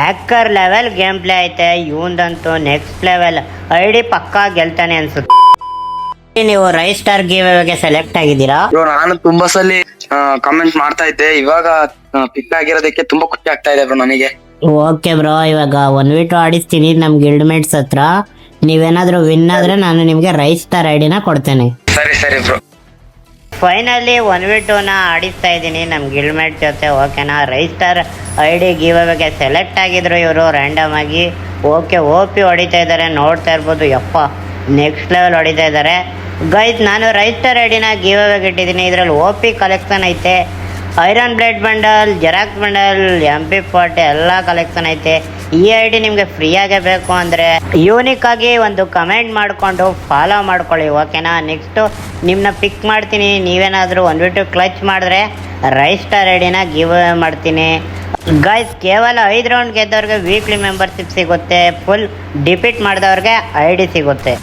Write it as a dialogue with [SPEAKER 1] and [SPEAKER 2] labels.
[SPEAKER 1] Hacker level game play ಐತೆ. ಇವಂದಂತೂ next level. ID ಪಕ್ಕಾ ಗೆಲ್ತಾನೆ ಅನ್ಸುತ್ತೆ. ನೀವು ರೈಸ್ ಸ್ಟಾರ್ ಗಿವ್ಗೆ ಸೆಲೆಕ್ಟ್ ಆಗಿದ್ದೀರಾ?
[SPEAKER 2] ಬ್ರೋ ನಾನು ತುಂಬಾ ಸಲ ಕಮೆಂಟ್ ಮಾಡ್ತಾ ಇದ್ದೆ, ಇವಾಗ ಪಿಕ್ ಆಗಿರೋದಕ್ಕೆ ತುಂಬಾ ಖುಷಿ ಆಗ್ತಾ ಇದೆ ಬ್ರೋ ನನಗೆ.
[SPEAKER 1] ಓಕೆ ಬ್ರೋ, ಇವಾಗ 1v2 ಆಡಿಸ್ತೀನಿ ನಮ್ ಗಿಲ್ಡ್ ಮೇಟ್ಸ್ ಹತ್ರ. ನೀವೇನಾದ್ರೂ ವಿನ್ ಆದ್ರೆ ನಾನು ನಿಮ್ಗೆ ರೈಸ್ ಸ್ಟಾರ್ ಐಡಿನ ಕೊಡ್ತೇನೆ.
[SPEAKER 2] ಸರಿ ಸರಿ ಬ್ರೋ.
[SPEAKER 1] ಫೈನಲಿ 1v2ನ ಆಡಿಸ್ತಾ ಇದ್ದೀನಿ ನಮ್ಮ ಗಿಲ್ಡ್ ಮೇಟ್ ಜೊತೆ. ಓಕೆನಾ, ರೈಸ್ ಸ್ಟಾರ್ ಐಡಿ ಗಿವ್ಗೆ ಸೆಲೆಕ್ಟ್ ಆಗಿದ್ರು ಇವರು ರ್ಯಾಂಡಮ್ ಆಗಿ. ಓಕೆ, OP ಹೊಡಿತಾ ಇದ್ದಾರೆ, ನೋಡ್ತಾ ಇರ್ಬೋದು. ಯಪ್ಪ, ನೆಕ್ಸ್ಟ್ ಲೆವೆಲ್ ಹೊಡಿತಾ ಇದ್ದಾರೆ ಗೈಸ್. ನಾನು ರೈಸ್ ಸ್ಟಾರ್ ಐಡಿನ ಗಿವ್ಗೆ ಇಟ್ಟಿದ್ದೀನಿ. ಇದರಲ್ಲಿ OP ಕಲೆಕ್ಷನ್ ಐತೆ. Iron blade bundle, xerox bundle, MP40 ಎಲ್ಲ ಕಲೆಕ್ಷನ್ ಐತೆ. ಈ ಐಡಿ ನಿಮಗೆ ಫ್ರೀಯಾಗೆ ಬೇಕು ಅಂದರೆ ಯೂನಿಕ್ ಆಗಿ ಒಂದು ಕಮೆಂಟ್ ಮಾಡಿಕೊಂಡು ಫಾಲೋ ಮಾಡ್ಕೊಳ್ಳಿ. ಓಕೆನಾ, ನೆಕ್ಸ್ಟು ನಿಮ್ಮನ್ನ ಪಿಕ್ ಮಾಡ್ತೀನಿ. ನೀವೇನಾದರೂ 1v2 ಕ್ಲಚ್ ಮಾಡಿದ್ರೆ ರೈಸ್ ಸ್ಟಾರ್ ಐಡಿನ ಗಿವ್ ಮಾಡ್ತೀನಿ ಗೈಸ್. ಕೇವಲ 5 ರೌಂಡ್ ಗೆದ್ದವ್ರಿಗೆ ವೀಕ್ಲಿ ಮೆಂಬರ್ಶಿಪ್ ಸಿಗುತ್ತೆ. ಫುಲ್ ಡಿಫೀಟ್ ಮಾಡಿದವ್ರಿಗೆ ID ಸಿಗುತ್ತೆ.